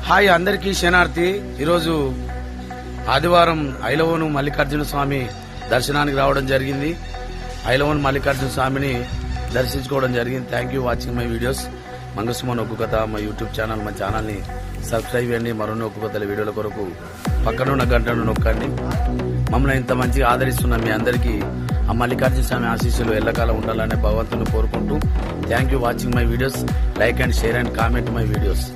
Hi అందరికీ శనార్థి. ఈరోజు ఆదివారం ఐలవోను మల్లికార్జున స్వామి దర్శనానికి రావడం జరిగింది. ఐలవోను మల్లికార్జున స్వామిని దర్శించుకోవడం జరిగింది. Thank you watching my videos. Mangasuman ఒగ్గు కథ మా యూట్యూబ్ ఛానల్, మా ఛానల్ ని సబ్స్క్రైబ్ చేయండి. మరొన్ని ఒగ్గు కథల వీడియోల కొరకు పక్కనున్న గంటను నొక్కండి. మమ్మల్ని ఇంత మంచిగా ఆదరిస్తున్న మీ అందరికీ ఆ మల్లికార్జున స్వామి ఆశీస్సులు ఎల్లకాలం ఉండాలని భగవంతుని కోరుకుంటూ thank you watching my videos. Like and share and comment my videos.